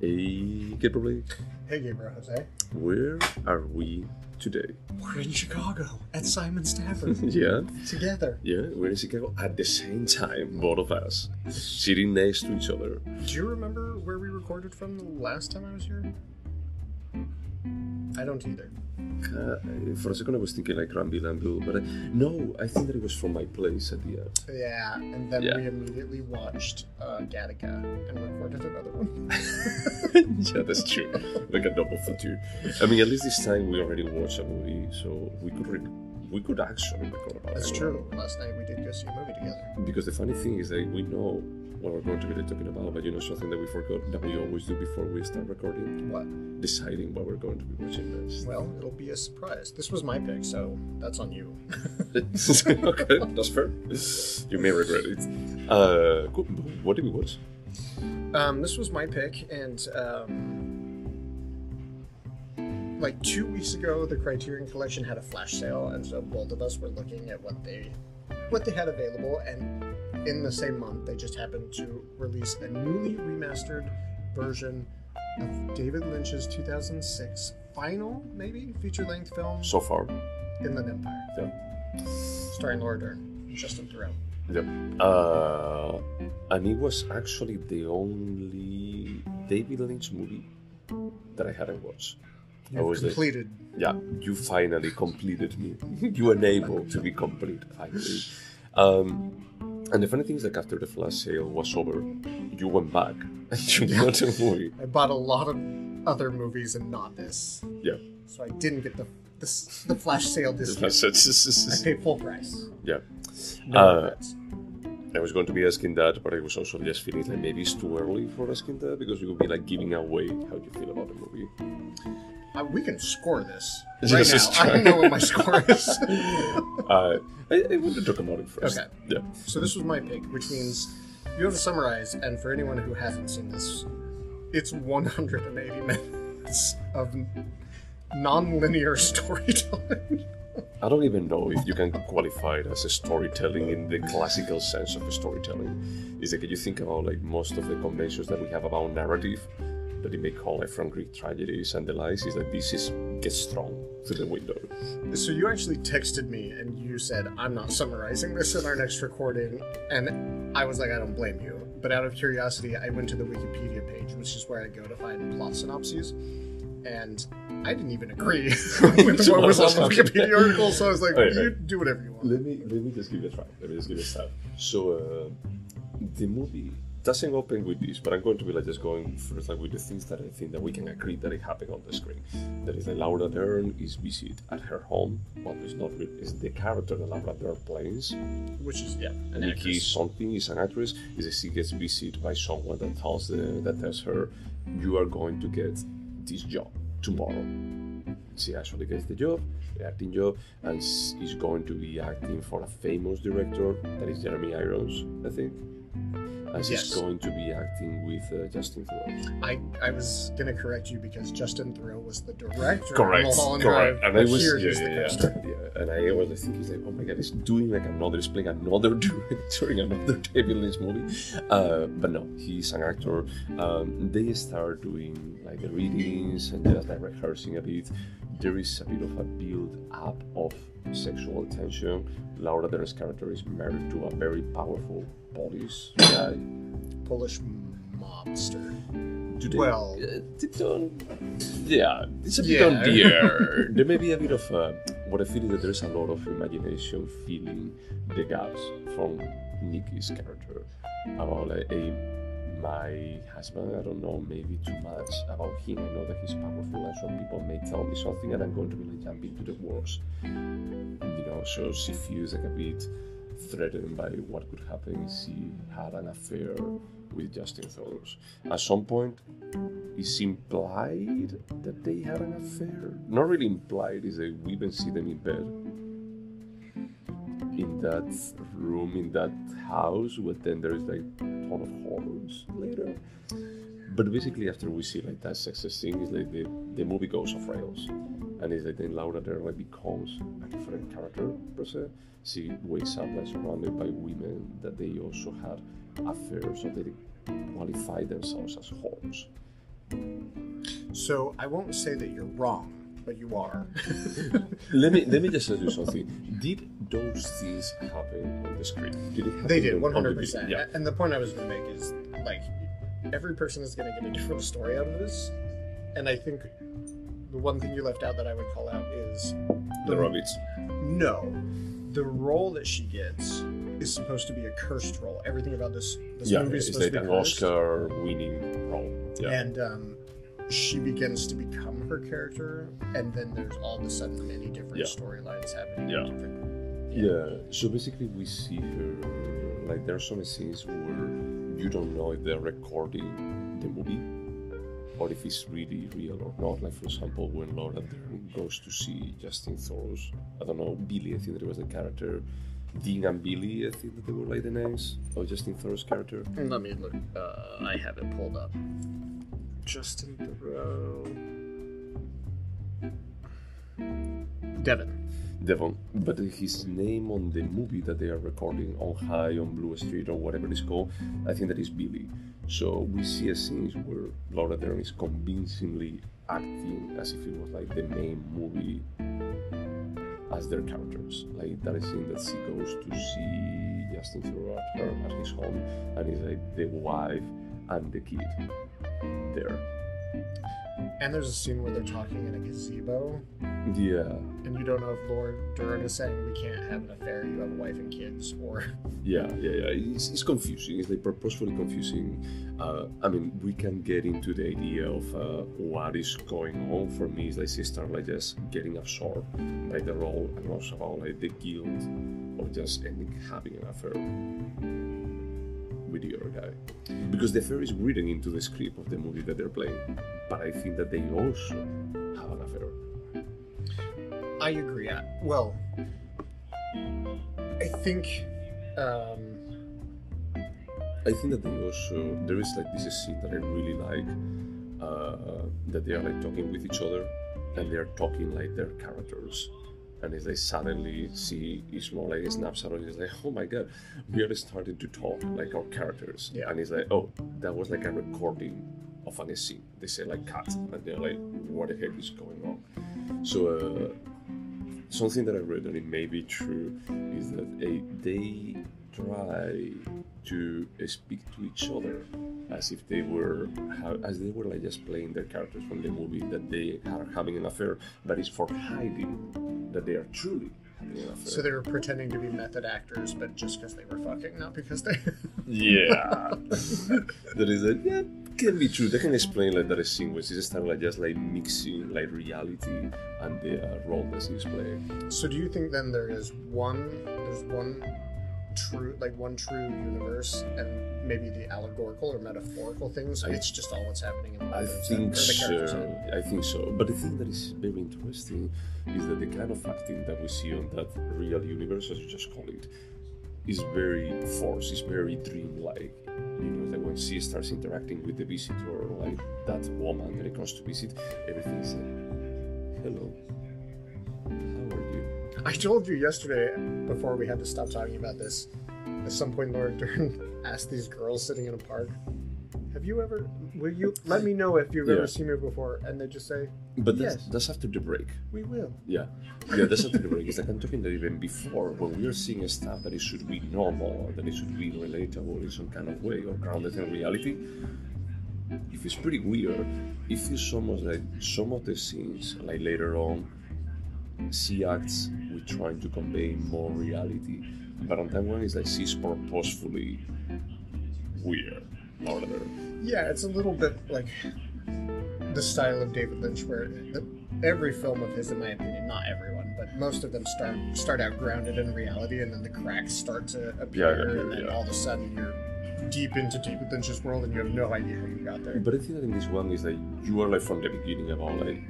Hey, Gaybros. Hey, Gaybros. Where are we today? We're in Chicago at Simon Stafford. Yeah? Together. Yeah, we're in Chicago at the same time, both of us, sitting next to each other. Do you remember where we recorded from the last time I was here? I don't either. For a second, I was thinking like Rambil, but no, I think that it was from my place at the end. Yeah, and then we immediately watched Gattaca and recorded another one. Yeah, that's true. Like a double for two. I mean, at least this time we already watched a movie, so we could actually record about it. That's true. Last night we did go see a movie together. Because the funny thing is that we know what we're going to be talking about, but you know something that we forgot that we always do before we start recording? What? Deciding what we're going to be watching next. Well, it'll be a surprise. This was my pick, so that's on you. Okay, that's fair. You may regret it. Cool. What did we watch? This was my pick, and like 2 weeks ago, the Criterion Collection had a flash sale, and so both of us were looking at what they had available, and in the same month, they just happened to release a newly remastered version of David Lynch's 2006 final, maybe, feature-length film. So far. Inland Empire. Yeah. Starring Laura Dern and Justin Theroux. Yeah. And it was actually the only David Lynch movie that I hadn't watched. You've completed. You finally completed me. You were able to be complete, finally. And the funny thing is, like, after the flash sale was over, you went back and you watched a movie. I bought a lot of other movies and not this. Yeah. So I didn't get the flash sale discount. I paid full price. Yeah. No regrets. I was going to be asking that, but I was also just feeling like maybe it's too early for asking that because you would be like giving away how you feel about the movie. We can score this right now. I know what my score is. I want to talk about it first. Okay. Yeah. So this was my pick, which means you have to summarize, and for anyone who hasn't seen this, it's 180 minutes of non-linear storytelling. I don't even know if you can qualify it as a storytelling in the classical sense of storytelling. It's like you think about like most of the conventions that we have about narrative, that you may call it from Greek tragedies and the likes, is that this gets thrown through the window. So you actually texted me and you said, I'm not summarizing this in our next recording, and I was like, I don't blame you. But out of curiosity, I went to the Wikipedia page, which is where I go to find plot synopses, and I didn't even agree with what was on the Wikipedia article, so I was like, you do whatever you want. Let me just give it a try. Let me just give it a stab. So, the movie doesn't open with this, but I'm going to be like just going first like with the things that I think that we can agree that it happened on the screen. That is that Laura Dern is visited at her home. Well, it's not really, it's the character that Laura Dern plays. Which is, an actress. Is an actress, is that she gets visited by someone that tells her, you are going to get this job tomorrow. She actually gets the job, the acting job, and is going to be acting for a famous director, that is Jeremy Irons, I think. And she's going to be acting with Justin Theroux. I was going to correct you because Justin Theroux was the director. Correct. Of Mulholland Drive. And I was Yeah. And I was thinking, like, oh my god, he's doing like he's playing another during another David Lynch movie. But no, he's an actor. They start doing like the readings and just like rehearsing a bit. There is a bit of a build up of sexual tension. Laura Dern's character is married to a very powerful Polish guy. Polish mobster. It's a bit on the air. There may be a bit of what I feel is that there's a lot of imagination filling the gaps from Nikki's character about my husband, I don't know, maybe too much about him. I know that he's powerful and some people may tell me something and I'm going to really jump into the wars. So she feels like a bit threatened by what could happen if she had an affair with Justin Theroux. At some point, it's implied that they had an affair. Not really implied, is that we even see them in bed. In that room, in that house, but then there's like a ton of horrors later. But basically, after we see like that sexist thing, it's like the movie goes off rails, and it's like then Laura Dern like becomes a different character per se. She wakes up like surrounded by women that they also had affairs, so they qualify themselves as whores. So I won't say that you're wrong, but you are. let me just tell you something. Did those things happen on the screen? Did it happen? They did, on the 100%. video? Yeah. And the point I was going to make is, like, every person is going to get a different story out of this. And I think the one thing you left out that I would call out is... The rabbits. No. The role that she gets is supposed to be a cursed role. Everything about this movie is supposed to be an cursed. Oscar-winning role. Yeah. And she begins to become her character, and then there's all of a sudden many different storylines happening. Yeah. So basically we see her, like there are some scenes where you don't know if they're recording the movie or if it's really real or not. Like for example, when Laura Dern goes to see Justin Thoreau's, I don't know, Billy, I think that it was the character. Dean and Billy, I think that they were like the names of Justin Thoreau's character. Let me look. I have it pulled up. Justin Thoreau. Devon. But his name on the movie that they are recording on High on Blue Street or whatever it's called, I think that is Billy. So we see a scene where Laura Dern is convincingly acting as if it was like the main movie as their characters. Like that is scene that she goes to see Justin Thoreau at his home, and it's like the wife and the kid there. And there's a scene where they're talking in a gazebo. Yeah. And you don't know if Laura Dern is saying we can't have an affair, you have a wife and kids, or... Yeah. It's confusing. It's like purposefully confusing. I mean, we can get into the idea of what is going on. For me, it's like she started like just getting absorbed by the role, and also about like the guilt of just having an affair with the other guy, because the affair is written into the script of the movie that they're playing, but I think that they also have an affair. I agree. Well, I think that they also, there is like this scene that I really like, that they are like talking with each other and they are talking like their characters. And it's like suddenly she is more like a snapshot and it's like, oh my god, we are starting to talk like our characters. Yeah. And it's like, oh, that was like a recording of an scene. They say like cut, and they're like, what the heck is going on? So something that I read that it may be true is that they try to speak to each other as if they were like just playing their characters from the movie, that they are having an affair, but it's for hiding that they are truly having an affair. So they were pretending to be method actors, but just because they were fucking, not because they... Yeah. That is like, yeah, can be true. They can explain like that scene where she's starting like just like mixing like reality and the role that she's playing. So do you think then there's one true universe, and maybe the allegorical or metaphorical things, it's just all what's happening in the I think so. But the thing that is very interesting is that the kind of acting that we see on that real universe, as you just call it, is very forced, it's very dreamlike. You know, that when she starts interacting with the visitor, like that woman that comes to visit, everything is like, hello, how are you? I told you yesterday, before we had to stop talking about this, at some point Laura Dern asked these girls sitting in a park, will you let me know if you've ever seen me before? And they just say, but yes. That's after the break. We will. Yeah, that's after the break. It's like I'm talking that even before, when we are seeing stuff that it should be normal, or that it should be relatable in some kind of way, or grounded in reality, it feels pretty weird. It feels almost like some of the scenes, like later on, she acts with trying to convey more reality, but on that one it's like she's purposefully weird. Yeah, it's a little bit like the style of David Lynch, where every film of his, in my opinion, not everyone, but most of them start out grounded in reality, and then the cracks start to appear, and then all of a sudden you're deep into David Lynch's world, and you have no idea how you got there. But I think that in this one is like you are like from the beginning about like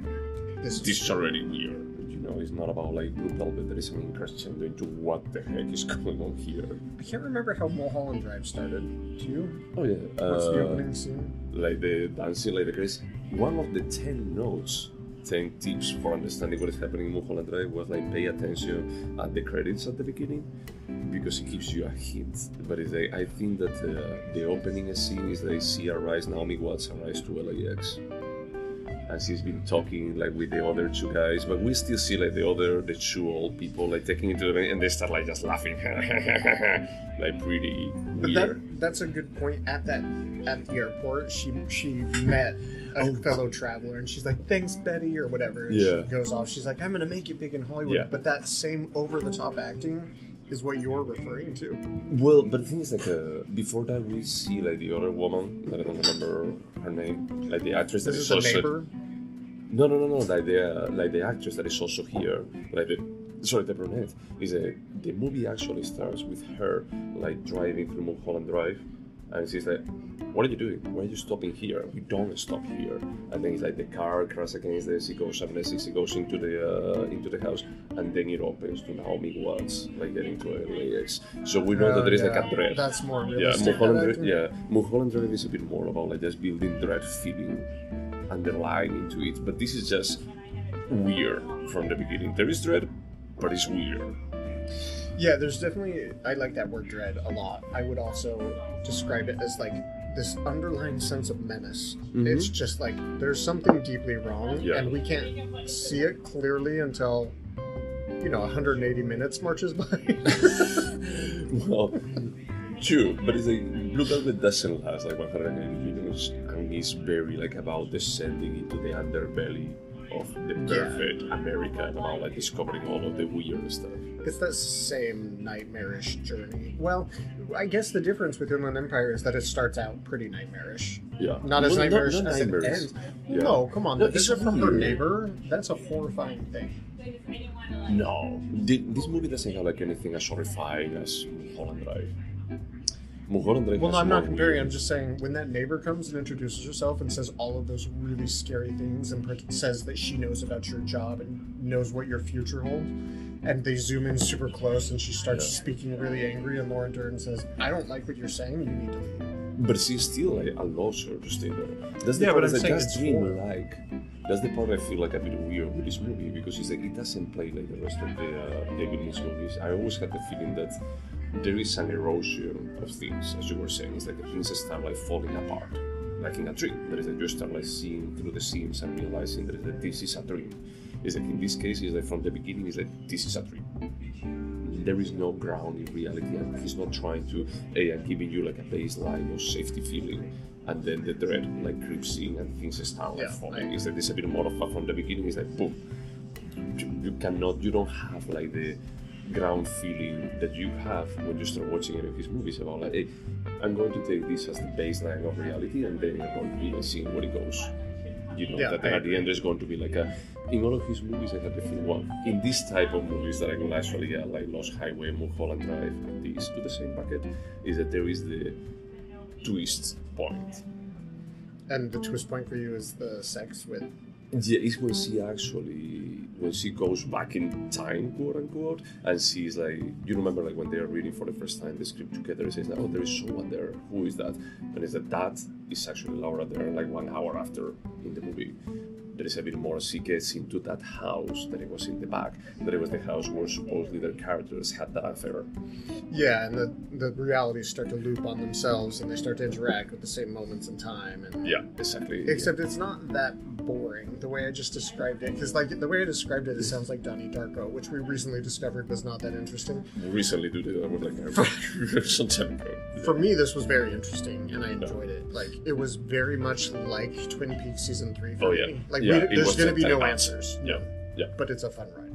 this is already weird. You know, it's not about like Blue Velvet. There is an crescendo into what the heck is going on here. I can't remember how Mulholland Drive started. Do you? Oh yeah. What's the opening scene? Like the dancing, like the crazy. One of the 10 notes 10 tips for understanding what is happening in Mulholland Drive was like pay attention at the credits at the beginning because it gives you a hint. But it's like, I think that the opening scene is they see Naomi Watts arrives to LAX. And she's been talking like with the other two guys, but we still see like the two old people like taking it to the and they start like just laughing, like pretty weird. But that's a good point. At the airport, she met a fellow traveler, and she's like, "Thanks, Betty," or whatever. And she goes off. She's like, "I'm gonna make it big in Hollywood." Yeah. But that same over-the-top acting is what you're referring to. Well, but the thing is, like, before that, we see, like, the other woman, I don't remember her name, like, the actress that is a also... neighbor? No, like the actress that is also here, like, the brunette, is the movie actually starts with her, like, driving through Mulholland Drive, and she's like, "What are you doing? Why are you stopping here? We don't stop here." And then it's like the car crashes against this. He goes up, he goes into the house, and then it opens to Naomi Watts, like getting to LAX. So we know that there is like a dread. That's more realistic. Mulholland Drive is a bit more about like just building dread feeling underlying into it. But this is just weird from the beginning. There is dread, but it's weird. Yeah, there's definitely... I like that word dread a lot. I would also describe it as like this underlying sense of menace. Mm-hmm. It's just like there's something deeply wrong, and we can't see it clearly until 180 minutes marches by. Well, true, but it's like Blue Velvet doesn't last like 180 minutes, and it's very like about descending into the underbelly of the perfect America and about like discovering all of the weird stuff. It's that same nightmarish journey. Well, I guess the difference with Inland Empire is that it starts out pretty nightmarish. Yeah. Not as nightmarish as it ends. Yeah. No, come on. The visit from her neighbor, that's a horrifying thing. No. This movie doesn't have like anything as horrifying as Mulholland Drive. Mulholland Drive well, no, I'm not comparing. Weird. I'm just saying when that neighbor comes and introduces herself and says all of those really scary things and says that she knows about your job and knows what your future holds, and they zoom in super close and she starts speaking really angry, and Laura Dern says, "I don't like what you're saying. You need to leave." But she's still like allows her to stay there. That's the part but I'm saying it's dream like. That's the part I feel like a bit weird with this movie because it's like it doesn't play like the rest of the David Lynch movies. I always had the feeling that there is an erosion of things, as you were saying. It's like the things start like falling apart, like in a dream. There is like you start like seeing through the seams and realizing that this is a dream. It's like in this case, it's like from the beginning, it's like this is a dream. There is no ground in reality, and he's not trying to, hey, I'm giving you like a baseline of safety feeling, and then the dread like creeps in and things start like falling. It's like this a bit more of a, from the beginning. It's like boom, you don't have like the ground feeling that you have when you start watching any of his movies about like, hey, I'm going to take this as the baseline of reality, and then I'm going to be seeing where it goes. That at the end there's going to be like a. In all of his movies, I had the feeling, well, in this type of movies that I will actually like Lost Highway, Mulholland Drive, and these to the same bucket, is that there is the twist point. And the twist point for you is the sex with... Yeah, it's when she goes back in time, quote unquote, and she's like, you remember like when they are reading for the first time the script together, it says, oh, there is someone there, who is that? And it's that is actually Laura Dern, like 1 hour after in the movie. There is a bit more, she gets into that house that it was in the back, that it was the house where supposedly their characters had that affair. Yeah, and the realities start to loop on themselves, and they start to interact with the same moments in time. And yeah, exactly. Except it's not that boring, the way I just described it, because like the way I described it, it sounds like Donnie Darko, which we recently discovered was not that interesting. We recently did it, I would like some time ago. For me, this was very interesting, and I enjoyed it. Like, it was very much like Twin Peaks Season 3 for me. Like, there's going to be no answers. Yeah. But it's a fun ride.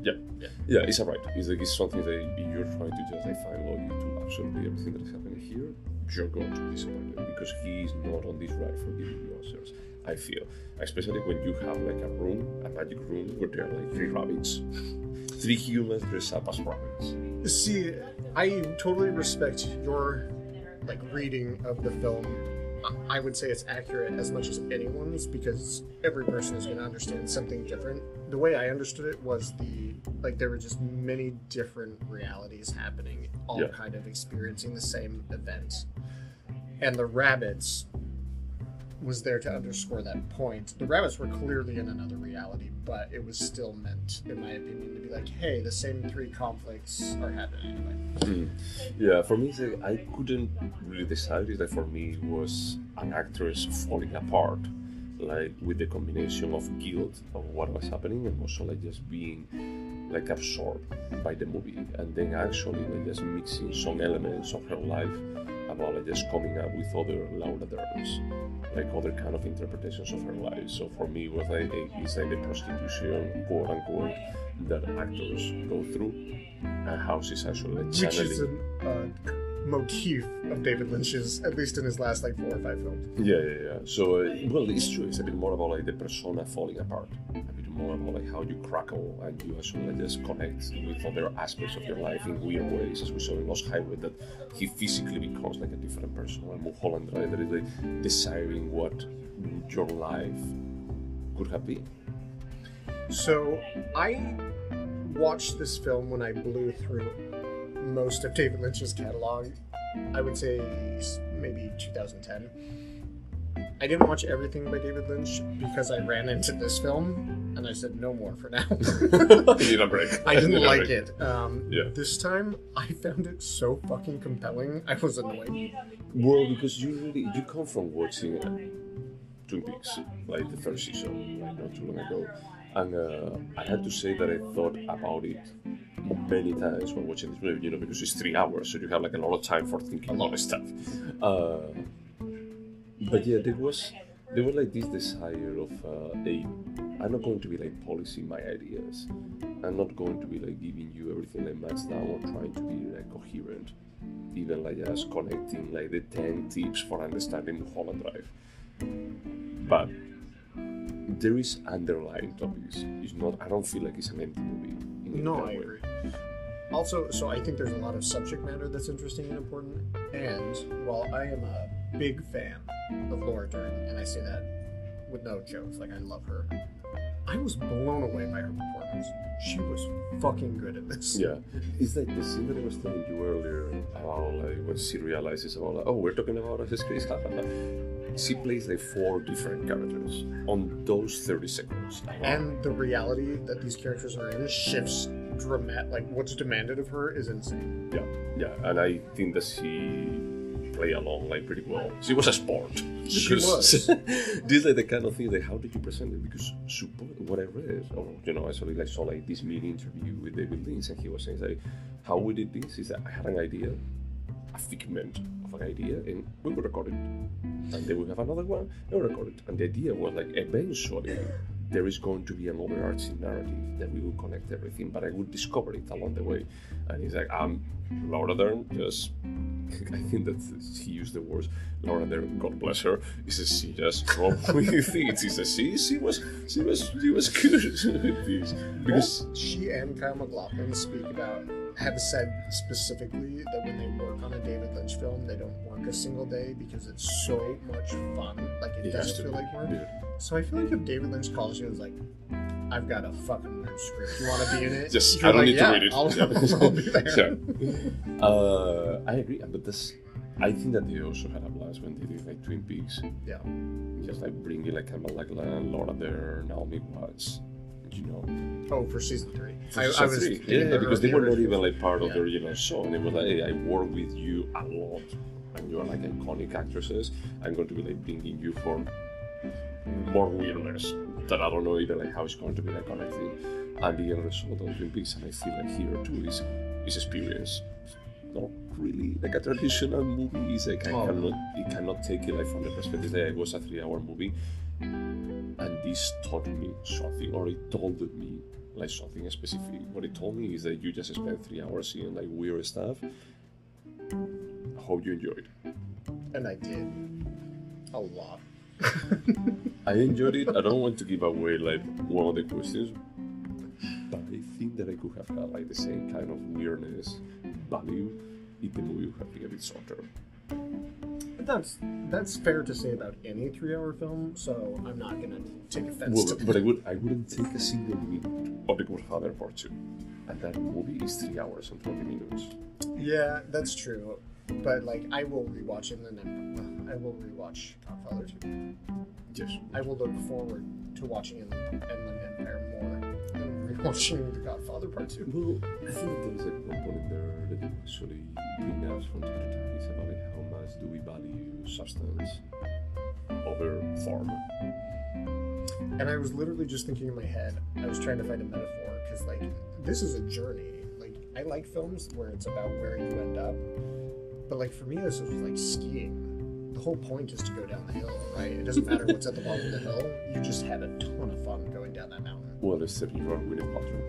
Yeah, it's a ride. It's like it's something that you're trying to just like follow you to absolutely everything that is happening here. You're going to be disappointed because he is not on this ride for giving you answers. I feel, especially when you have like a magic room where there are like 3 rabbits, 3 humans dressed up as rabbits. See, I totally respect your like reading of the film. I would say it's accurate as much as anyone's because every person is going to understand something different. The way I understood it was there were just many different realities happening, all kind of experiencing the same event. And the rabbits was there to underscore that point. The rabbits were clearly in another reality, but it was still meant, in my opinion, to be like, hey, the same three conflicts are happening anyway. Yeah, for me, I couldn't really decide. It's like for me, it was an actress falling apart, like with the combination of guilt of what was happening and also like just being like absorbed by the movie, and then actually like just mixing some elements of her life about like just coming up with other Laura Derns, like other kind of interpretations of her life. So for me, it was like it's like the prostitution, quote unquote, that actors go through, and how she's actually like which is a motif of David Lynch's, at least in his last like 4 or 5 films. Yeah. So well, it's true. It's a bit more about like the persona falling apart, a bit more about like how you crackle and you actually like just connect with other aspects of your life in weird ways, as we saw in Lost Highway, that he physically becomes like a different person. And Mulholland Drive, that is like desiring what your life could have been. So I watched this film when I blew through most of David Lynch's catalog. I would say maybe 2010. I didn't watch everything by David Lynch because I ran into this film and I said no more for now. You need a break. I didn't like it. Yeah. This time I found it so fucking compelling. I was annoyed. Well, because you come from watching Twin Peaks, like the third season, like not too long ago, and I had to say that I thought about it many times while watching this movie, because it's 3 hours, so you have like a lot of time for thinking a lot of stuff. But yeah, there was like this desire of I'm not going to be like policing my ideas. I'm not going to be like giving you everything like matched down or trying to be like coherent. Even like just connecting like the 10 tips for understanding Mulholland Drive. But there is underlying topics. It's not. I don't feel like it's an empty movie. No, I agree. Also, so I think there's a lot of subject matter that's interesting and important. And while I am a big fan of Laura Dern, and I say that with no jokes, like I love her, I was blown away by her performance. She was fucking good at this. Yeah, it's like the scene that I was telling you earlier about like when she realizes about like, oh, we're talking about a Chris. She plays like 4 different characters on those 30 seconds. And the reality that these characters are in shifts dramatic. Like what's demanded of her is insane. Yeah, and I think that she played along like pretty well. She was a sport. She was. This is like the kind of thing like how did you present it? Because what I read, or I saw like this mini interview with David Lynch, and he was saying like how we did this is that I had an idea, a figment of an idea, and we would record it. And then we have another one, and we record it. And the idea was like eventually there is going to be an overarching narrative that we will connect everything, but I will discover it along the way. And he's like, Laura Dern, just, I think that he used the words, Laura Dern, God bless her, he says she just rolled with it. He says she was good with this. Because she and Kyle MacLachlan have said specifically that when they work on a David Lynch film, they don't work a single day because it's so much fun. Like it doesn't feel like work. Yeah. So I feel like if David Lynch calls you and is like, I've got a fucking weird script, you want to be in it? Just, I don't need to read it. I'll be there. Yeah. I agree, but I think that they also had a blast when they did like Twin Peaks. Yeah. Just like bringing like Kyle MacLachlan, Laura Dern, Naomi Watts, Oh, for season 3. I was 3. Yeah, because they were not even like part of their show, and it was like, hey, I work with you a lot, and you are like iconic actresses. I'm going to be like bringing you for more weirdness that I don't know even like how it's going to be like connecting. And the end result of Twin Peaks, and I feel like here too is experience. Not really like a traditional movie. It's like it cannot take it like from the perspective that it was a 3-hour movie. And this taught me something, or it told me like something specific. What it told me is that you just spent 3 hours seeing like weird stuff. I hope you enjoyed. And I did. A lot. I enjoyed it. I don't want to give away like one of the questions, but I think that I could have had like the same kind of weirdness value if the movie would have been a bit shorter. That's fair to say about any 3-hour film, so I'm not gonna take offense to that. But I wouldn't take a single minute of The Godfather Part 2. And that movie is 3 hours and 20 minutes. Yeah, that's true. But like I will rewatch it and then I will rewatch Godfather 2. Yes. I will look forward to watching Inland Empire more than rewatching The Godfather Part 2. Well, I think that there is a component there that you actually bring up from time to time. It's about how much do we value substance over form. And I was literally just thinking in my head, I was trying to find a metaphor, because, like, this is a journey. Like, I like films where it's about where you end up, but, like, for me, this was like skiing. The whole point is to go down the hill, right? It doesn't matter what's at the bottom of the hill. You just had a ton of fun going down that mountain. Well, except you are Gwyneth Paltrow.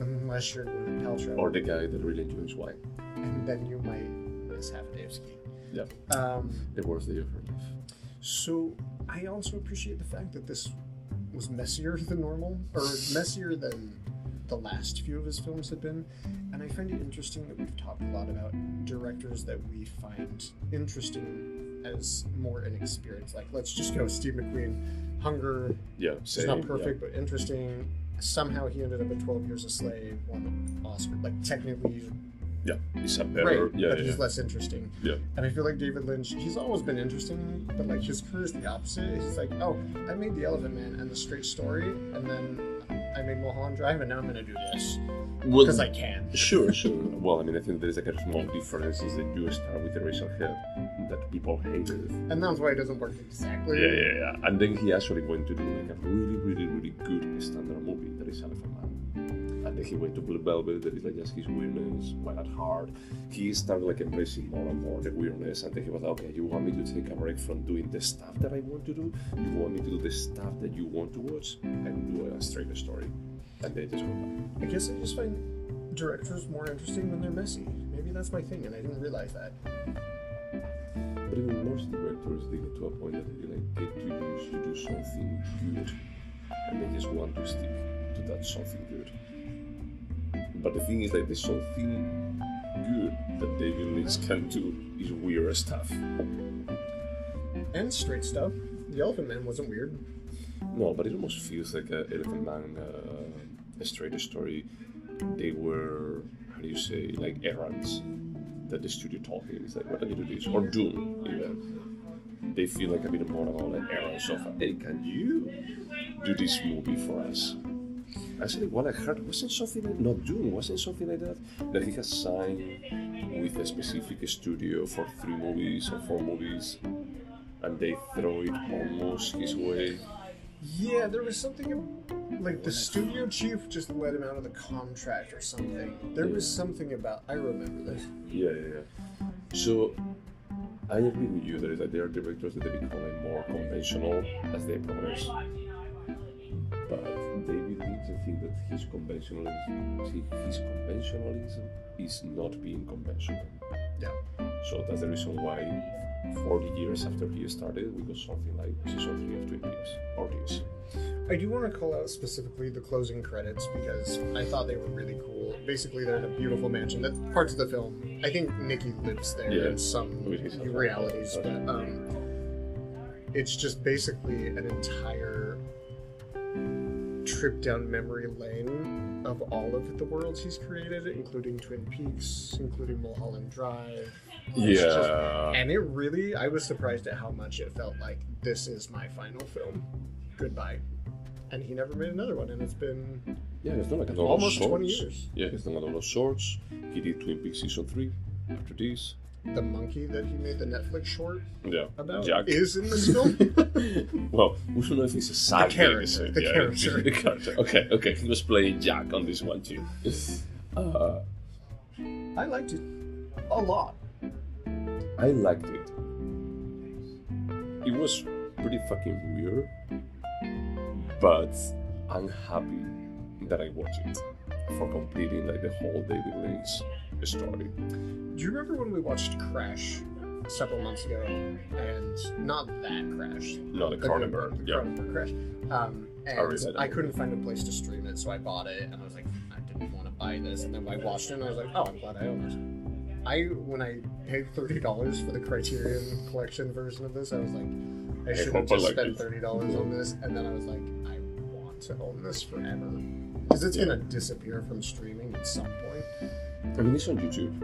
Unless you're Gwyneth Paltrow. Or the guy that really enjoys wine. And then you might miss half a day of skiing. Yeah. The worst day of her life. So, I also appreciate the fact that this was messier than normal, or messier than the last few of his films had been. And I find it interesting that we've talked a lot about directors that we find interesting as more inexperienced. Like, let's just go Steve McQueen. Hunger. Yeah, it's not perfect, but interesting. Somehow he ended up at 12 Years a Slave, won an Oscar. Like, technically, yeah, he's a better, right, but he's less interesting. Yeah. And I feel like David Lynch, he's always been interesting, but like his career is the opposite. He's like, oh, I made The Elephant Man and The Straight Story, and then I made Mulholland Drive, and now I'm going to do this. Because I can. Sure. Well, I mean, I think there is like a small difference is that you start with Eraserhead that people hated. And that's why it doesn't work exactly. Yeah. And then he actually went to do like a really good standard movie that is Elephant Man. And then he went to Blue Velvet, that is like just his weirdness, Wild at Heart. He started like embracing more and more the weirdness, and then he was like, okay, you want me to take a break from doing the stuff that I want to do? You want me to do the stuff that you want to watch? And do a straight story. And they just went back. I guess I just find directors more interesting when they're messy. Maybe that's my thing, and I didn't realize that. But even most directors, they get to a point that they like get to use to do something good, and they just want to stick to that something good. But the thing is, like, the something good that David Lynch can do is weird stuff. And straight stuff. The Elephant Man wasn't weird. No, but it almost feels like Elephant Man, a straight story. They were, how do you say, like errands that the studio told him. It's like, why don't you do this? Or Doom, even. They feel like a bit more about like errands of, hey, can you do this movie for us? Actually, what I heard wasn't something like, not Doom, wasn't something like that he has signed with a specific studio for 3 movies or 4 movies, and they throw it almost his way. Yeah, there was something like the studio chief just let him out of the contract or something. There was something about, I remember this. Yeah. So I agree with you that there are directors that they become like more conventional as they progress. But David Lynch, I think that his conventionalism is not being conventional. Yeah. So that's the reason why 40 years after he started, we got something like season 3 of Twin Peaks, or this. I do want to call out specifically the closing credits because I thought they were really cool. Basically, they're in a beautiful mansion. That parts of the film, I think Nikki lives there in some realities, but it's just basically an entire trip down memory lane of all of the worlds he's created, including Twin Peaks, including Mulholland Drive. And it really, I was surprised at how much it felt like this is my final film. Goodbye. And he never made another one, and it's been it's done like a lot almost of 20 years. Yeah, he's done a lot of shorts. He did Twin Peaks season 3 after this. The monkey that he made the Netflix short about Jack. is in this film. Well, we don't know if he's a sad character. The character. Okay. He was playing Jack on this one too. I liked it a lot. I liked it. It was pretty fucking weird, but I'm happy that I watched it for completing like the whole David Lynch story. Do you remember when we watched Crash several months ago? And not that Crash. No, the Cronenberg. The Cronenberg Crash. And I couldn't find a place to stream it, so I bought it, and I was like, I didn't want to buy this. And then I watched it, and I was like, oh, I'm glad I own this. When I paid $30 for the Criterion Collection version of this, I was like, I shouldn't just spend $30 on this. And then I was like, I want to own this forever. Because it's going to disappear from streaming at some point. I mean, it's on YouTube.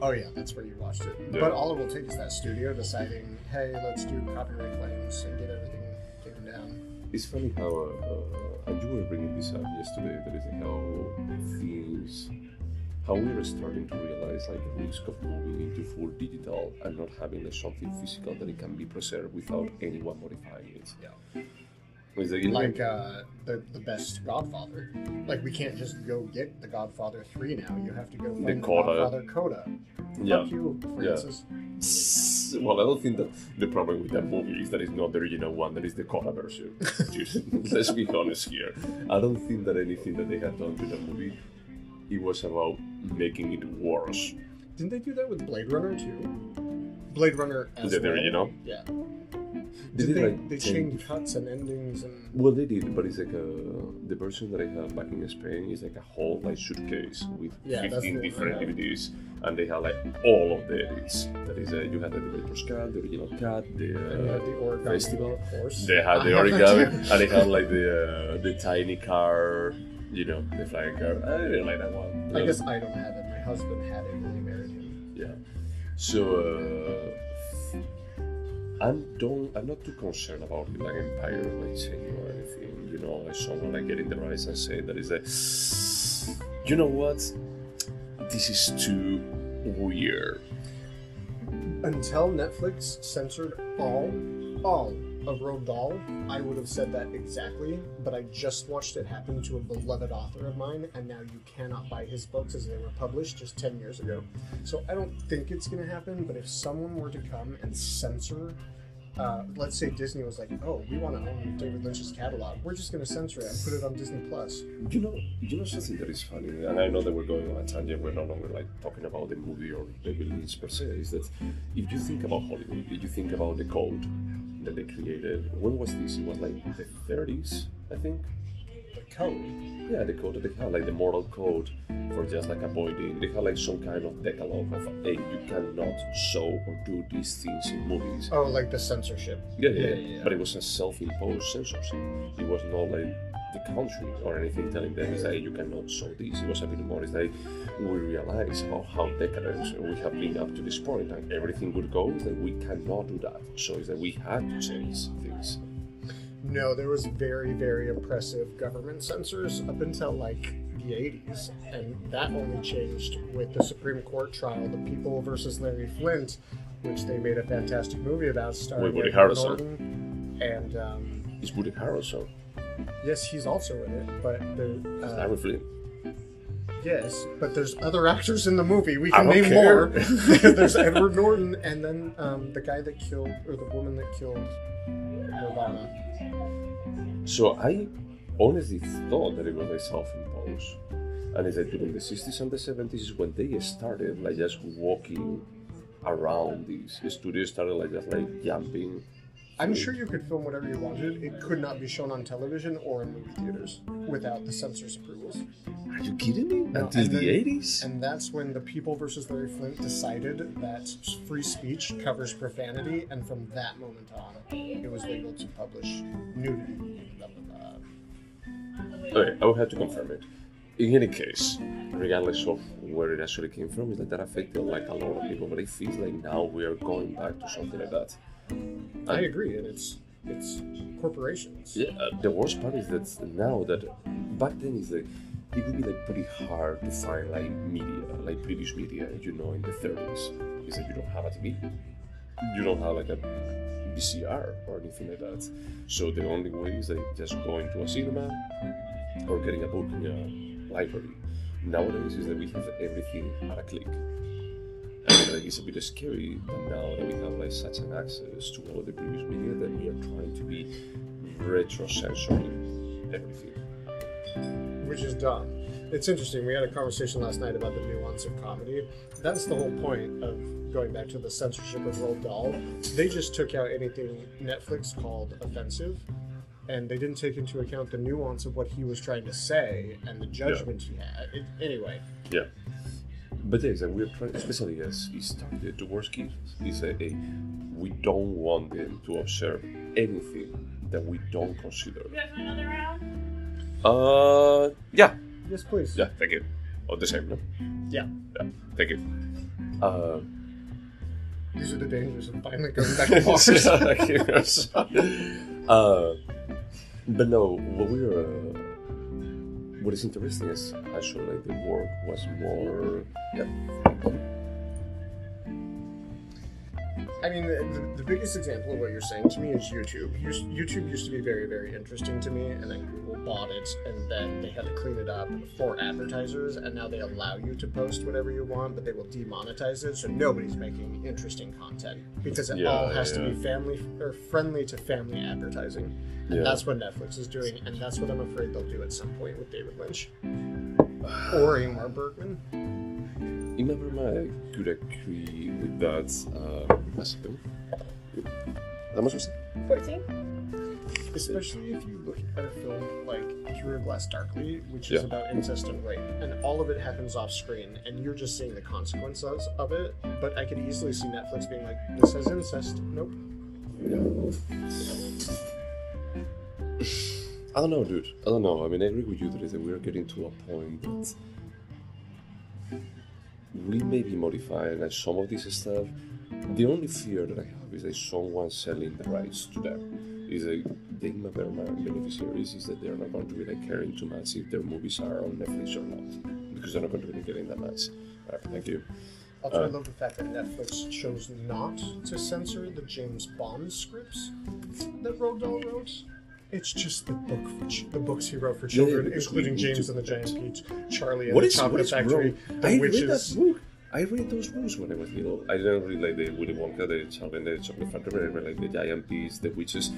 Oh yeah, that's where you watched it. Yeah. But all it will take is that studio deciding, hey, let's do copyright claims and get everything taken down. It's funny how, and you were bringing this up yesterday, that is how things, how we are starting to realize like the risk of moving into full digital and not having like, something physical that it can be preserved without anyone modifying it. Yeah. Like the best Godfather. Like, we can't just go get the Godfather 3 now. You have to go find the Coda. Godfather Coda. Yeah. Fuck you, Francis. Yeah. Well, I don't think that the problem with that movie is that it's not the original one, that is the Coda version. Dude, let's be honest here. I don't think that anything that they had done to that movie, it was about making it worse. Didn't they do that with Blade Runner too? Blade Runner as The well? original? Yeah. They changed cuts and endings and... Well, they did, but it's like the version that I have back in Spain is like a whole like suitcase with 15 different DVDs, and they have like all of the edits. That is, you had the director's cut, the original cut, the origami festival. Horse. They had the origami, and they had like the tiny car, you know, the flying car. I didn't like that one. I guess I don't have it. My husband had it when he married him. Yeah. So. I'm not too concerned about it, like Empire like saying or anything, you know, like someone like getting the rights and saying that is like, you know what, this is too weird. Until Netflix censored all of Roald Dahl, I would have said that exactly, but I just watched it happen to a beloved author of mine, and now you cannot buy his books as they were published just 10 years ago. So I don't think it's going to happen, but if someone were to come and censor, let's say Disney was like, oh, we want to own David Lynch's catalog, we're just going to censor it and put it on Disney+. You know something that is funny, and I know that we're going on a tangent, we're no longer like talking about the movie or David Lynch per se, is that if you think about Hollywood, if you think about the code that they created, when was this? It was like the 30s, I think. The code? Yeah, the code that they had, like the moral code for just like avoiding, they had like some kind of decalogue of, hey, you cannot show or do these things in movies. Oh, like the censorship. Yeah. But it was a self-imposed censorship. It was not like the country or anything telling them is that you cannot show this. It was a bit more, it's like we realize how decadent we have been up to this point, and everything would go is that we cannot do that. So it's that we had to change things. No, there was very, very oppressive government censors up until like the 80s, and that only changed with the Supreme Court trial, The People versus Larry Flint, which they made a fantastic movie about, starring Woody Edward Harrelson. Norton, and It's Woody Harrelson. yes, he's also in it, but Larry Flint. yes, but there's other actors in the movie. We can I don't name care. more. There's Edward Norton, and then the guy that killed, or the woman that killed Nirvana. So I honestly thought that it was like self-imposed, and it's like during the 60s and the 70s is when they started like just walking around these studios, started like just like jumping. I'm sure you could film whatever you wanted. It could not be shown on television or in movie theaters without the censors' approvals. Are you kidding me? No, Until and the then- 80s? And that's when The People versus Larry Flint decided that free speech covers profanity, and from that moment on, it was legal to publish nudity. Blah, blah, blah. Okay, I will have to confirm it. In any case, regardless of where it actually came from, is that affected like a lot of people, but it feels like now we are going back to something like that. I agree, and it's corporations. Yeah, the worst part is that now that back then is like it would be like pretty hard to find like media, like British media, you know, in the 30s. Is that you don't have a TV, you don't have like a VCR or anything like that. So the only way is like just going to a cinema or getting a book in a library. Nowadays is that we have everything at a click. And like, it's a bit scary that now that we have like such an access to all of the previous media that we are trying to be retro-censoring everything. Which is dumb. It's interesting. We had a conversation last night about the nuance of comedy. That's the whole point of going back to the censorship of Roald Dahl. They just took out anything Netflix called offensive, and they didn't take into account the nuance of what he was trying to say and the judgment he had. Anyway. Yeah. But yes, we're trying, especially as he started towards kids, he said, hey, we don't want them to observe anything that we don't consider. You guys want another round? Yeah. Yes, please. Yeah, thank you. Oh, the same, no? Yeah. Yeah, thank you. These are the dangers of finally going back to bars. But no, what is interesting is actually like the work was more. Yeah. I mean, the biggest example of what you're saying to me is YouTube. YouTube used to be very, very interesting to me, and then Google bought it, and then they had to clean it up for advertisers, and now they allow you to post whatever you want, but they will demonetize it, so nobody's making interesting content, because it all has to be family or friendly to family advertising. And that's what Netflix is doing, and that's what I'm afraid they'll do at some point with David Lynch. Or Ingmar Bergman. Ingmar Bergman, I could agree with that. How much was it? 14. Especially if you look at a film like Through a Glass Darkly, which is about incest and rape, and all of it happens off screen, and you're just seeing the consequences of it. But I could easily see Netflix being like, "This has incest." Nope. I don't know, dude. I don't know. I mean, I agree with you that we're getting to a point that we may be modifying like some of this stuff. The only fear that I have is that someone selling the rights to them is like the Ingmar Bergman beneficiaries is that they're not going to be like caring too much if their movies are on Netflix or not, because they're not going to be getting that much. Alright, thank you. Also, I love the fact that Netflix chose not to censor the James Bond scripts that Roald Dahl wrote. It's just the books he wrote for children, including James and the Giant Peach, Charlie and the Chocolate Factory, The Witches. I read those books when I was little. I didn't read like the Willy Wonka, the Charlie and the Chocolate Factory. I read like the Giant Peach, The Witches.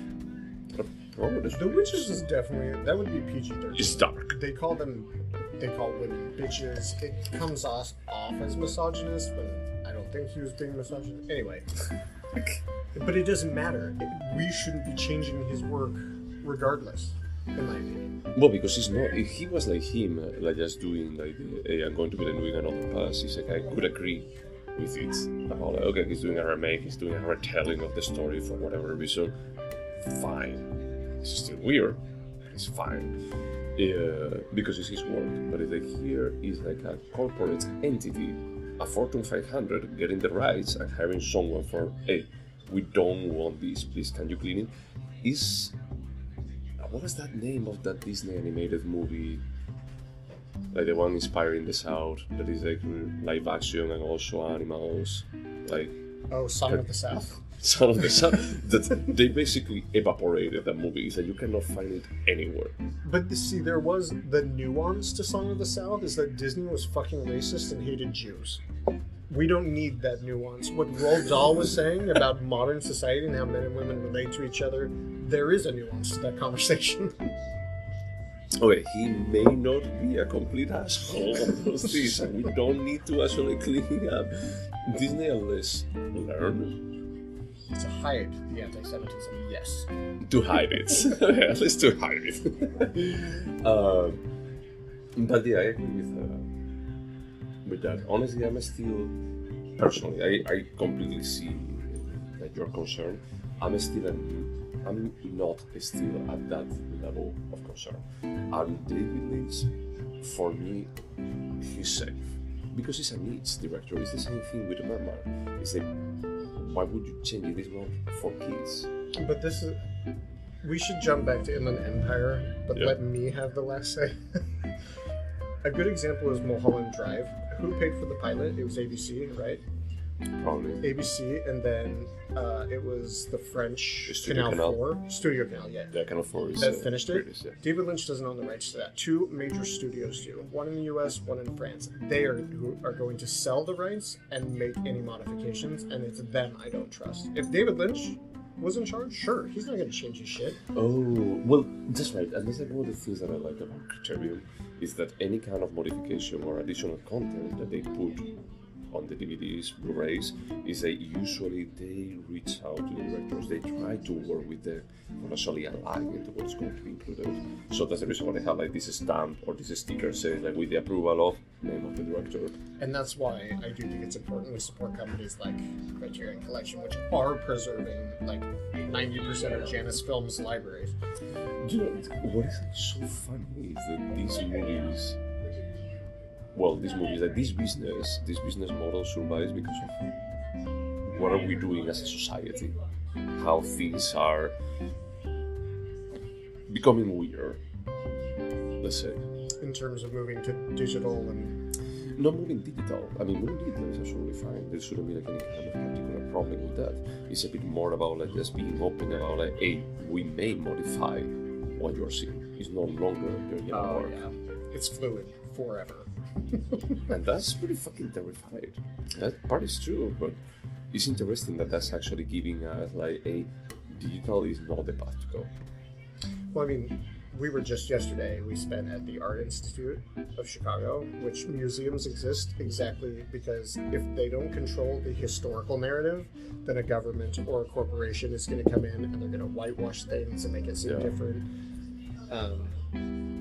The Witches is definitely, that would be PG-13. It's dark. They call women bitches. It comes off as misogynist when I don't think he was being misogynist. Anyway, but it doesn't matter. We shouldn't be changing his work regardless, in my opinion. Well, because he's not. If he was like him, like just doing like, hey, I'm going to be doing another pass, he's like, I could agree with it. About like, okay, he's doing a remake, he's doing a retelling of the story for whatever reason. Fine. It's still weird, but it's fine. Because it's his work. But it's like here is like a corporate entity, a Fortune 500 getting the rights and hiring someone for, hey, we don't want this, please can you clean it? Is what was that name of that Disney animated movie? Like the one inspiring the South, that is like live action and also animals. Like Song of the South. Song of the South. That they basically evaporated that movie. So you cannot find it anywhere. But see, there was the nuance to Song of the South is that Disney was fucking racist and hated Jews. We don't need that nuance. What Roald Dahl was saying about modern society and how men and women relate to each other, there is a nuance to that conversation. Okay, he may not be a complete asshole on those things, and we don't need to actually clean it up. Disney, unless learn to hide the anti-Semitism, yes. To hide it, at least to hide it. But yeah, I agree with that. Honestly, I'm still personally, I completely see that you're concerned. I'm not still at that level of concern. And David Lynch, for me, he's safe. Because he's a niche director. It's the same thing with Bergman. It's like, why would you change it? It's not for kids. But this is... We should jump back to Inland Empire, but let me have the last say. A good example is Mulholland Drive. Who paid for the pilot? It was ABC, right? Probably. ABC, and then it was the French Studio Canal 4. Studio Canal, yeah. Yeah, Canal 4 is... That finished it? British, yeah. David Lynch doesn't own the rights to that. Two major studios do. One in the US, one in France. They are who are going to sell the rights and make any modifications, and it's them I don't trust. If David Lynch was in charge, sure, he's not going to change his shit. Oh, well, that's right. And that's like one of the things that I like about Criterion is that any kind of modification or additional content that they put on the DVDs, Blu-rays, is that usually they reach out to the directors. They try to work with them or actually align into what's going to be included. So that's the reason why they have like this stamp or this sticker saying like with the approval of name of the director. And that's why I do think it's important we support companies like Criterion Collection, which are preserving like 90% of Janus Films' libraries. You know, what is so funny is that these movies well, this movie is that this business model survives because of what are we doing as a society, how things are becoming weird, let's say. In terms of moving to digital and... Not moving digital. I mean, moving digital is absolutely fine. There shouldn't be like any kind of particular problem with that. It's a bit more about like just being open about like, hey, we may modify what you're seeing. It's no longer your work. Yeah. It's fluid forever. And that's pretty fucking terrifying. That part is true, but it's interesting that that's actually giving us like a digital is not the path to go. Well, I mean, we were just yesterday, we spent at the Art Institute of Chicago, which museums exist exactly because if they don't control the historical narrative, then a government or a corporation is going to come in and they're going to whitewash things and make it seem different.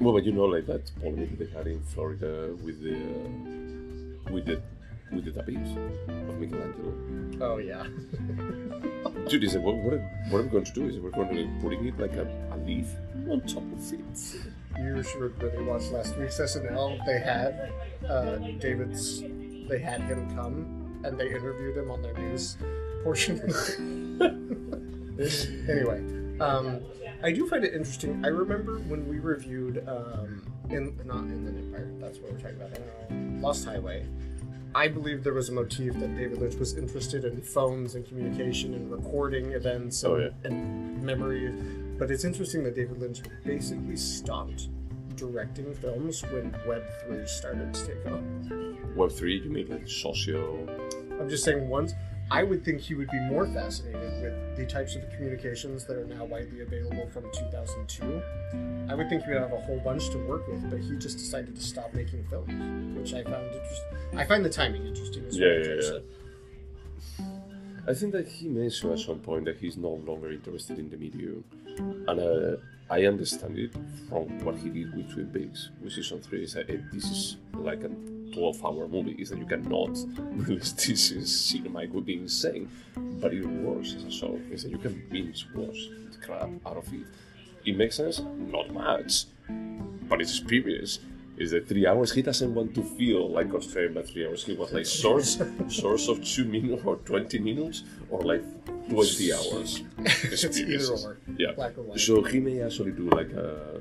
Well, but you know, like that polemic they had in Florida with the tapes of Michelangelo. Oh yeah. Dude, he said, what are we going to do? Is we're going to be putting it like a leaf on top of it. You should really watch last week's SNL. They had they had him come and they interviewed him on their news portion. Anyway, I do find it interesting. I remember when we reviewed not Inland Empire, that's what we're talking about, Lost Highway. I believe there was a motif that David Lynch was interested in phones and communication and recording events and memory. But it's interesting that David Lynch basically stopped directing films when Web 3 started to take off. Web 3, you mean like socio? I'm just saying once. I would think he would be more fascinated with the types of communications that are now widely available from 2002. I would think he would have a whole bunch to work with, but he just decided to stop making films, which I found interesting. I find the timing interesting as well. I think that he mentioned at some point that he's no longer interested in the medium, and I understand it from what he did with Twin Peaks with season 3. Is that this is like a 12-hour movie. Is that you cannot release this in cinema? It would be insane, but it works as a show. Is that you can binge watch the crap out of it. It makes sense, not much, but it's experience. Is that 3 hours? He doesn't want to feel like constrained by 3 hours. He was like source of 2 minutes or 20 minutes or like 20 hours. It's either or. Yeah. Black or white. So he may actually do like a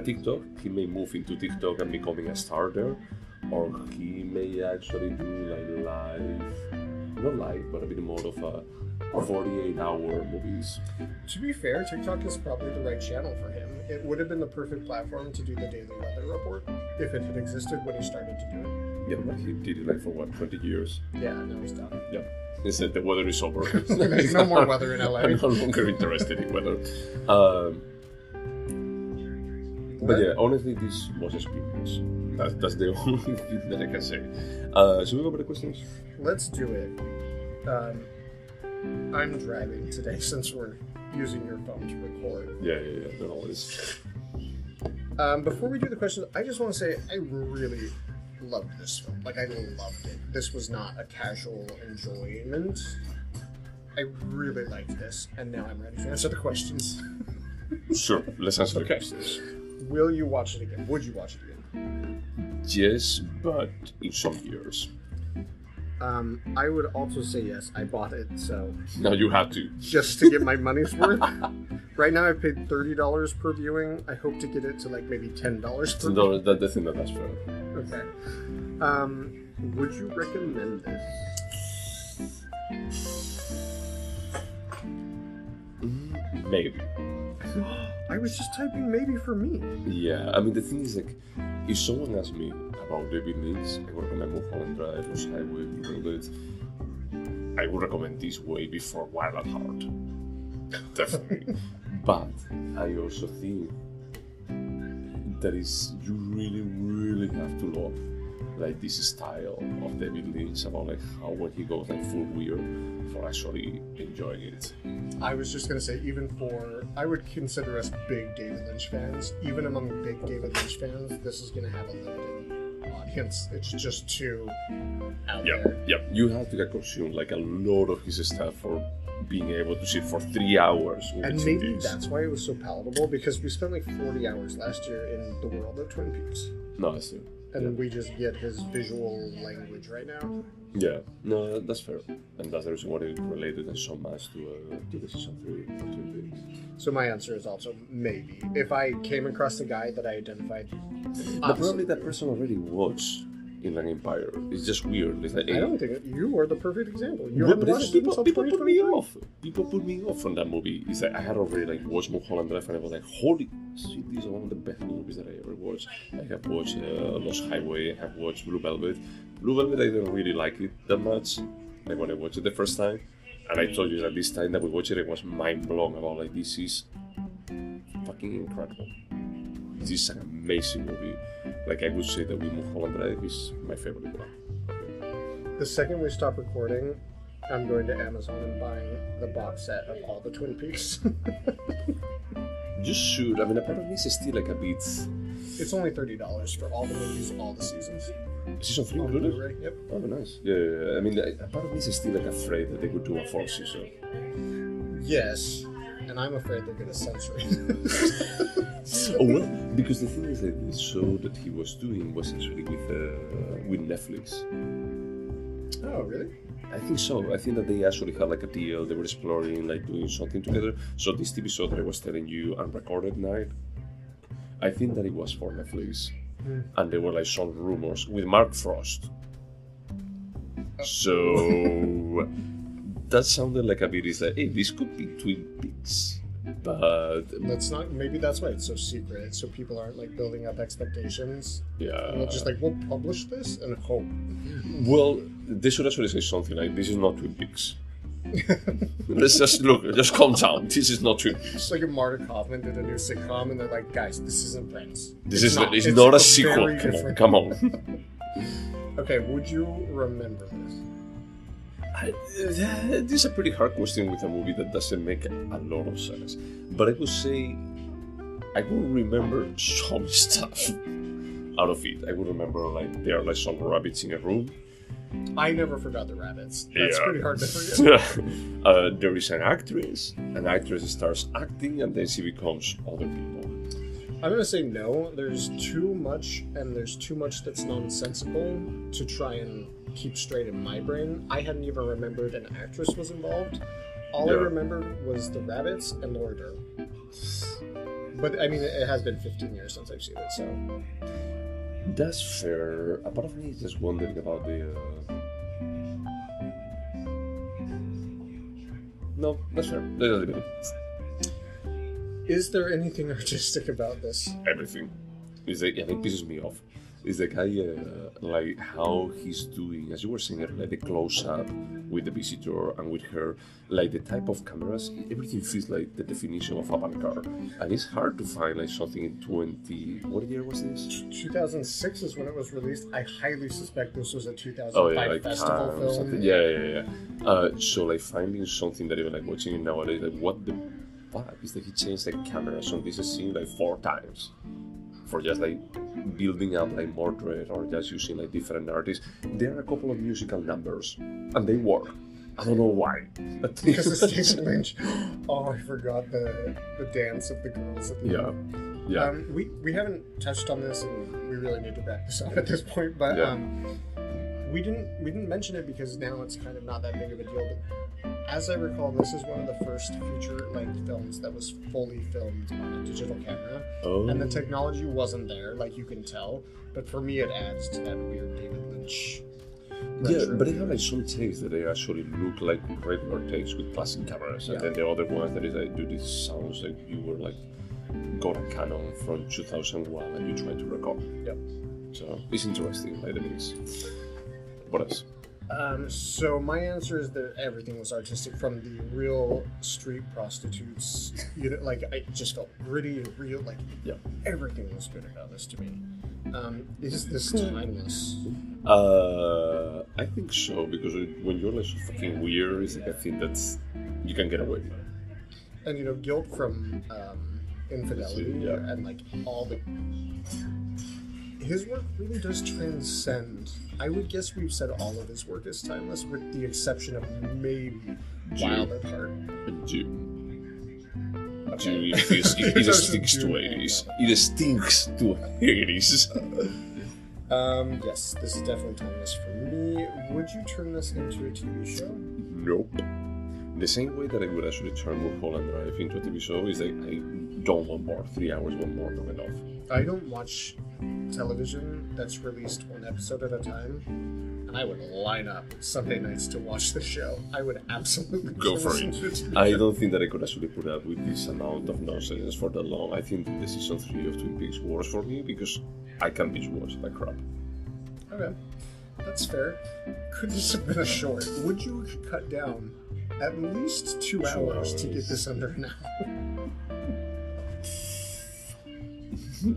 TikTok. He may move into TikTok and becoming a star there, or he may actually do like not live, but a bit more of a 48-hour movies. To be fair, TikTok is probably the right channel for him. It would have been the perfect platform to do the daily weather report if it had existed when he started to do it. Yeah, but he did it like for what, 20 years? Yeah, now he's done. Yeah. He said the weather is over. There's no more weather in LA. I'm no longer interested in weather. But yeah, honestly, this was experience. That's the only thing that I can say. Should we go over the questions? Let's do it. I'm driving today since we're using your phone to record. Yeah. Don't always. Before we do the questions, I just want to say I really loved this film. Like, I loved it. This was not a casual enjoyment. I really liked this, and now I'm ready to answer the questions. Sure, let's answer the questions. Will you watch it again? Would you watch it again? Yes, but in some years. I would also say yes. I bought it, so... Now you have to. Just to get my money's worth. Right now I've paid $30 per viewing. I hope to get it to like maybe $10 per viewing. That's fair. Okay. Would you recommend this? Maybe. I was just typing maybe for me. Yeah, I mean the thing is like, if someone asks me about David Lynch, I would recommend Mulholland Drive, Lost Highway, Velvet. I would recommend this way before Wild at Heart. Definitely. But I also think that is you really have to love like this style of David Lynch about like how when he goes like full weird for actually enjoying it. I was just gonna say, I would consider us big David Lynch fans. Even among big David Lynch fans, this is gonna have a limited audience. It's just too out there. Yep. You have to get consumed like a lot of his stuff for being able to sit for 3 hours. And maybe that's why it was so palatable, because we spent like 40 hours last year in the world of Twin Peaks. No, that's true. And we just get his visual language right now. Yeah, no, that's fair. And that's the reason why it related so much to the season 3 or 2 weeks. So my answer is also maybe. If I came across a guy that I identified... But probably that person already watched Inland Empire. It's just weird. It's like, I don't think you are the perfect example. You well, haven't watched it until people put me 2023. off. People put me off on that movie. It's like I had already like watched Mulholland Drive and I was like, holy shit, this is one of the best movies that I ever watched. I have watched Lost Highway. I have watched Blue Velvet. Blue Velvet, I didn't really like it that much. Like when I watched it the first time, and I told you that this time that we watched it, I was mind blown about like this is fucking incredible. This is an amazing movie. Like I would say that Mulholland Drive is my favorite one. The second we stop recording, I'm going to Amazon and buying the box set of all the Twin Peaks. You should. I mean, a part of me is still like a bit. It's only $30 for all the movies, all the seasons. Season 3 On included? Blu-ray, yep. Oh, nice. Yeah. I mean, a part of me is still like afraid that they could do a 4th season. Yes, and I'm afraid they're going to censor it. Oh well, because the thing is that the show that he was doing was actually with Netflix. Oh, really? I think so. I think that they actually had like a deal. They were exploring, like doing something together. So this TV show that I was telling you, Unrecorded Night, I think that it was for Netflix, and there were like some rumors with Mark Frost. So that sounded like a bit. It's like, hey, this could be Twin Peaks. But that's not. Maybe that's why it's so secret, so people aren't like building up expectations. Yeah, and they'll just like, we'll publish this and hope. Well, they should actually say something like, "This is not Twin Peaks." Let's just look. Just calm down. This is not Twin Peaks. It's like if Marta Kaufman did a new sitcom, and they're like, "Guys, this isn't Friends. It's not a sequel. Come on. Okay, would you remember this? This is a pretty hard question with a movie that doesn't make a lot of sense. But I would say I will remember some stuff out of it. I will remember like there are like some rabbits in a room. I never forgot the rabbits. That's pretty hard to forget. There is an actress. An actress starts acting and then she becomes other people. I'm gonna say no. There's too much, and there's too much that's nonsensical to try and keep straight in my brain. I hadn't even remembered an actress was involved. All I remembered was the rabbits and Laura Dern. But I mean, it has been 15 years since I've seen it, so. That's fair. A part of me is just wondering about the. No, that's fair. That's a bit. Is there anything artistic about this? Everything. It's like, it pisses me off. It's the guy, like how he's doing, as you were saying, like the close-up with the visitor and with her, like the type of cameras, everything feels like the definition of avant-garde. And it's hard to find like something in what year was this? 2006 is when it was released. I highly suspect this was a 2005 like festival film. Something. Yeah. So like finding something that even like watching it nowadays, like what the fuck is that he changed the cameras on this scene like 4 times? For just like building up like more dread or just using like different artists. There are a couple of musical numbers and they work. I don't know why. Because it's David Lynch. Oh, I forgot the dance of the girls at the end. Yeah. We haven't touched on this and we really need to wrap this up at this point, but we didn't mention it because now it's kind of not that big of a deal, but as I recall, this is one of the first feature-length films that was fully filmed on a digital camera. Oh. And the technology wasn't there, like you can tell. But for me, it adds to that weird David Lynch. Yeah, but they have like some takes that they actually look like regular takes with plastic cameras, and then the other ones that is like, dude, this sounds like you were like got a Canon from 2001 and you tried to record. Yep. So it's interesting, like the mix. What else? So my answer is that everything was artistic, from the real street prostitutes. Like I just felt gritty and real. Like everything was good about this to me. Is this timeless? I think so, because when you're like so fucking weird, it's like I think that you can get away with it. And guilt from infidelity and like all the. His work really does transcend. I would guess we've said all of his work is timeless, with the exception of maybe Wild at Heart. June. Okay. June, it stinks to 80s. It stinks to 80s. Yes, this is definitely timeless for me. Would you turn this into a TV show? Nope. The same way that I would actually turn Mulholland Drive into a TV show is like I don't want more. 3 hours, one more, not enough. I don't watch television that's released one episode at a time, and I would line up Sunday nights to watch the show. I would absolutely Go for it. I don't think that I could actually put up with this amount of nonsense for that long. I think the season 3 of Twin Peaks works for me because I can binge watch like crap. Okay, that's fair. Could this have been a short? Would you cut down at least 2 hours to get this under an hour?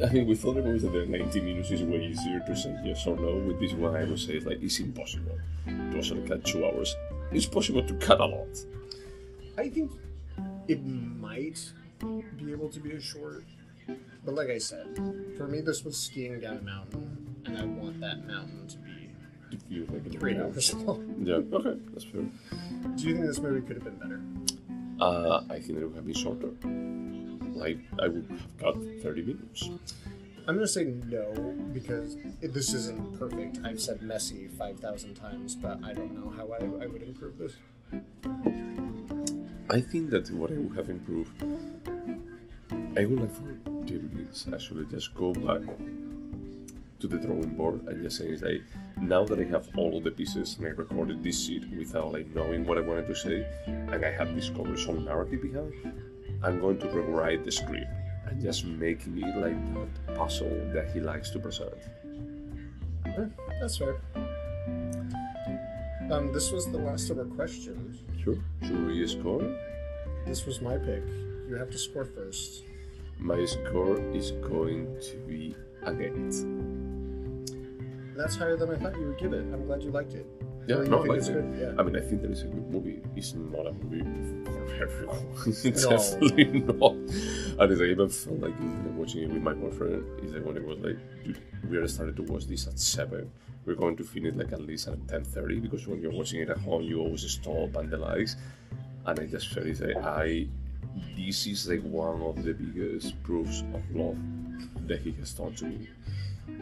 I mean, with other movies that are 90 minutes is way easier to say yes or no. With this one, I would say it's impossible to actually cut 2 hours. It's possible to cut a lot. I think it might be able to be a short, but like I said, for me this was skiing down a mountain, and I want that mountain to be Like 3 hours long. Yeah, okay, that's fair. Do you think this movie could have been better? I think it would have been shorter. Like, I would have got 30 minutes. I'm going to say no, because this isn't perfect. I've said messy 5,000 times, but I don't know how I would improve this. I think that what I would have improved, I would like for David Lynch actually just go back to the drawing board and just say, like, now that I have all of the pieces and I recorded this shit without like knowing what I wanted to say, and I have discovered some narrative behind, I'm going to rewrite the script and just making it like that puzzle that he likes to present. That's fair. This was the last of our questions. Sure. Should we score? This was my pick. You have to score first. My score is going to be an 8. That's higher than I thought you would give it. I'm glad you liked it. Yeah, you no, I think like it's it. good? Yeah. I mean, I think that it's a good movie. It's not a movie for everyone. No. Definitely not. And it's like, I even felt like watching it with my boyfriend. Is like when it was like, dude, we are started to watch this at 7. We're going to finish like at least at 10:30 because when you're watching it at home, you always stop and the lights. And I just felt it's like this is like one of the biggest proofs of love that he has done to me.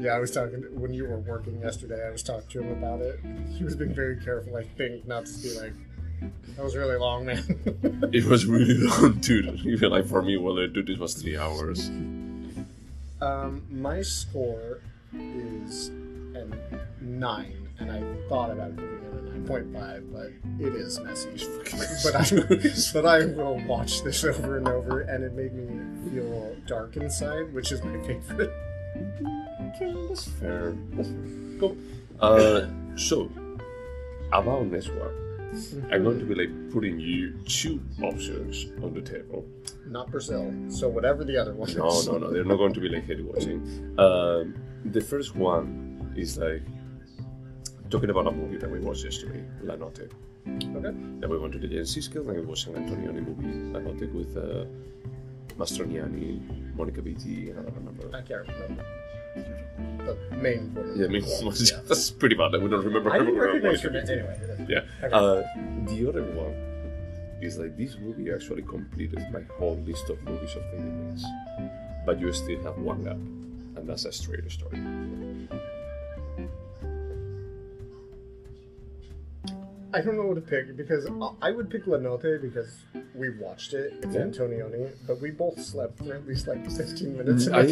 Yeah, I was talking when you were working yesterday. I was talking to him about it. He was being very careful, I think, not to be like, "That was really long, man." It was really long, dude. Even like for me, well, dude, this was 3 hours. My score is a 9, and I thought about giving it a 9.5, but it is messy. But I will watch this over and over, and it made me feel dark inside, which is my favorite. Okay, that's fair. Cool. So, about next one, I'm going to be like putting you 2 options on the table. Not Brazil, so whatever the other one is. No, they're not going to be like heavy watching. The first one is like talking about a movie that we watched yesterday, La Notte. Okay. Then we went to the Agency Skill and we watched an Antonioni movie, La Notte, with Mastroianni, Monica Vitti, and I don't remember. I can't remember. The main woman. Yeah, that's pretty bad. I would not remember. I didn't recognize her name anyway. Yeah. Okay. The other one is like this movie actually completed my whole list of movies of David Lynch, but you still have one gap, and that's A Straight Story. I don't know what to pick because I would pick La Notte because we watched it. It's Antonioni, but we both slept for at least like 15 minutes. No. I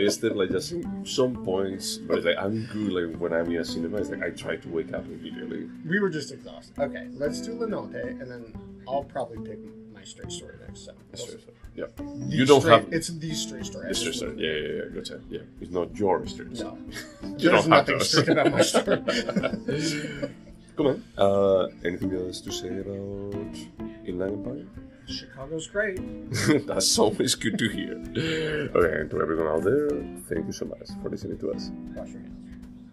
still like just some points, but it's like I'm good. Like when I'm in a cinema, it's like I try to wake up immediately. We were just exhausted. Okay, let's do La Notte, and then I'll probably pick My Straight Story next. So Yeah. You don't have. It's the straight story. The straight story. Yeah. Gotcha. Yeah. It's not your straight story. No. You There's don't have nothing those. straight about my story. Come on. Anything else to say about Inland Empire? Chicago's great. That's always good to hear. Okay, and to everyone out there, thank you so much for listening to us. Wash your hands.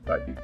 Bye.